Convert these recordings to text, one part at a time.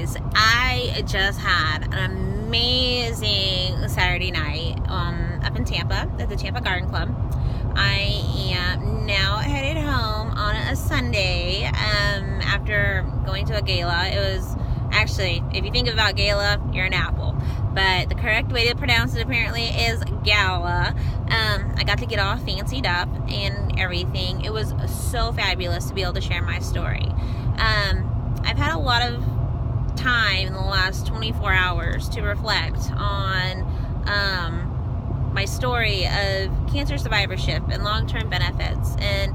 guys, I just had an amazing Saturday night up in Tampa at the Tampa Garden Club. I am now headed home on a Sunday after going to a gala. It was actually, if you think about gala, you're an apple. But the correct way to pronounce it apparently is gala. I got to get all fancied up and everything. It was so fabulous to be able to share my story. I've had a lot of time in the last 24 hours to reflect on my story of cancer survivorship and long-term benefits and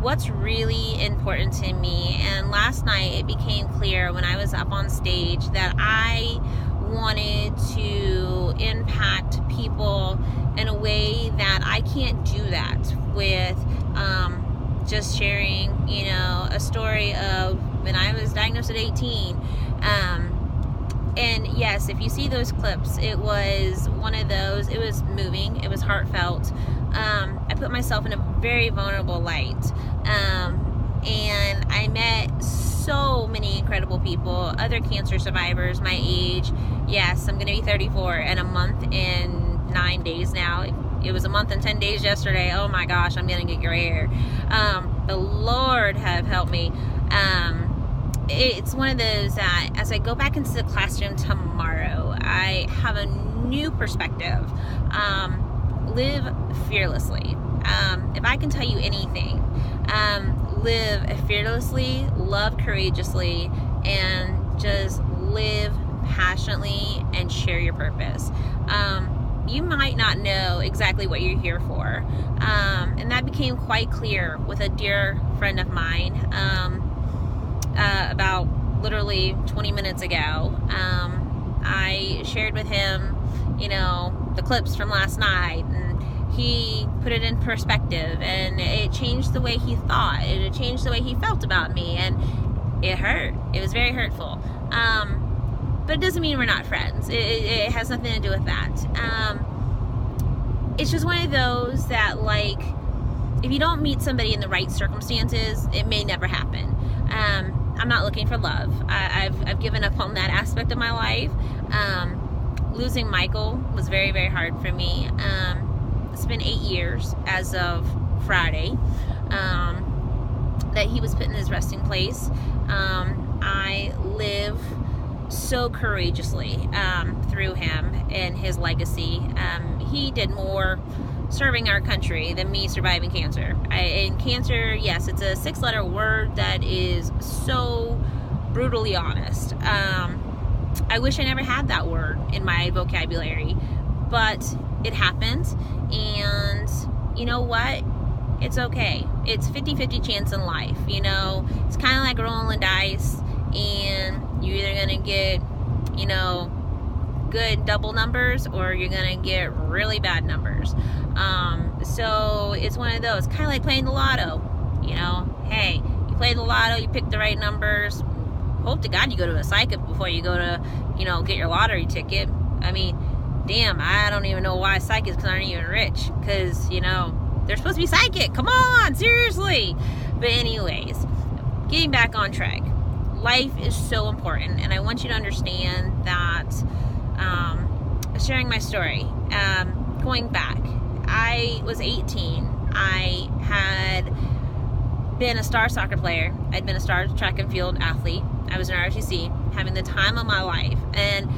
what's really important to me. And last night it became clear when I was up on stage that I wanted to impact people in a way that I can't do that with just sharing, a story of when I was diagnosed at 18. And yes, if you see those clips, it was one of those, it was moving, it was heartfelt. I put myself in a very vulnerable light. And I met so many incredible people, other cancer survivors my age. Yes, I'm going to be 34 in a month and 9 days now. It was a month and 10 days yesterday. Oh my gosh, I'm going to get gray hair. The Lord have helped me. It's one of those that as I go back into the classroom tomorrow, I have a new perspective. Live fearlessly. If I can tell you anything, live fearlessly, love courageously, and just live passionately and share your purpose. You might not know exactly what you're here for. And that became quite clear with a dear friend of mine about literally 20 minutes ago. I shared with him, the clips from last night, and he put it in perspective, and it changed the way he thought, and it changed the way he felt about me, and it hurt. It was very hurtful. But it doesn't mean we're not friends. It has nothing to do with that. It's just one of those that, like, if you don't meet somebody in the right circumstances, it may never happen. I'm not looking for love. I've given up on that aspect of my life. Losing Michael was very, very hard for me. It's been 8 years as of Friday that he was put in his resting place. I live so courageously through him and his legacy. He did more serving our country than me surviving cancer. And cancer, yes, it's a 6-letter word that is so brutally honest. I wish I never had that word in my vocabulary, but it happened, and you know what? It's okay. It's 50-50 chance in life, It's kind of like rolling dice, and you're either going to get, good double numbers, or you're going to get really bad numbers. So it's one of those, kind of like playing the lotto, Hey, you play the lotto, you pick the right numbers. Hope to God you go to a psychic before you go to, get your lottery ticket. I mean, damn, I don't even know why psychics aren't even rich, because, they're supposed to be psychic. Come on, seriously. But anyways, getting back on track. Life is so important, and I want you to understand that sharing my story, going back, I was 18. I had been a star soccer player. I'd been a star track and field athlete. I was in ROTC, having the time of my life. And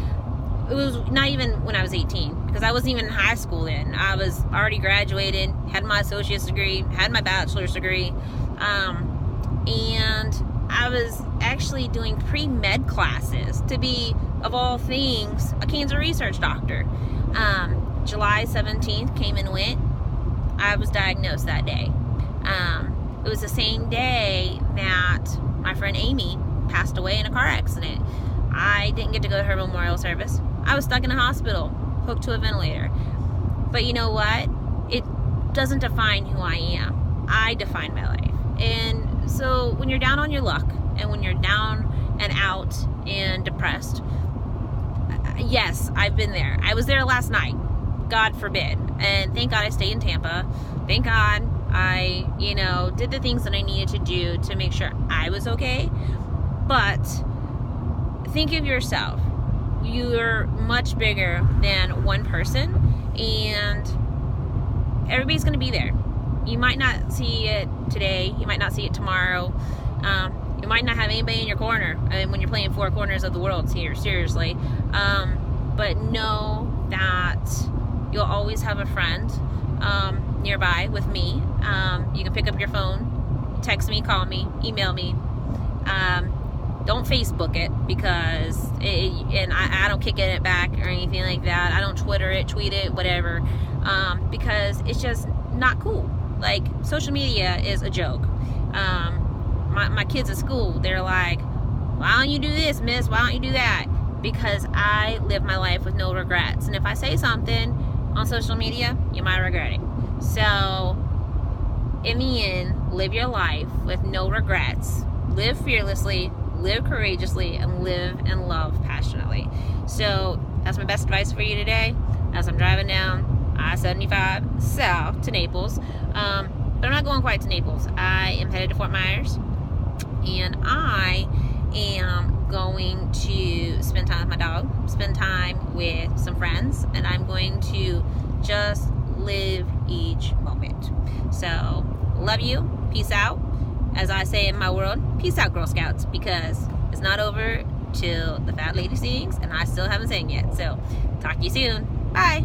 it was not even when I was 18, because I wasn't even in high school then. I was already graduated, had my associate's degree, had my bachelor's degree, and I was actually doing pre-med classes to be, of all things, a cancer research doctor. July 17th came and went. I was diagnosed that day. It was the same day that my friend Amy passed away in a car accident. I didn't get to go to her memorial service. I was stuck in a hospital, hooked to a ventilator. But you know what? It doesn't define who I am. I define my life. And so when you're down on your luck, and when you're down and out and depressed, yes, I've been there. I was there last night. God forbid. And thank God I stayed in Tampa. Thank God I, did the things that I needed to do to make sure I was okay. But think of yourself. You're much bigger than one person, and everybody's going to be there. You might not see it today. You might not see it tomorrow. You might not have anybody in your corner when you're playing four corners of the world here, seriously. But know that you'll always have a friend nearby with me. You can pick up your phone, text me, call me, email me. Don't Facebook it, because I don't kick it back or anything like that. I don't Twitter it, tweet it, whatever, because it's just not cool. Like, social media is a joke. My kids at school, they're like, why don't you do this, miss? Why don't you do that? Because I live my life with no regrets. And if I say something on social media, you might regret it. So, in the end, live your life with no regrets. Live fearlessly, live courageously, and live and love passionately. So, that's my best advice for you today as I'm driving down I-75 south to Naples. But I'm not going quite to Naples. I am headed to Fort Myers, and I am going to spend time with my dog, spend time with some friends, and I'm going to just live each moment. So, love you. Peace out. As I say in my world, peace out, Girl Scouts, because it's not over till the fat lady sings, and I still haven't sang yet. So, talk to you soon. Bye.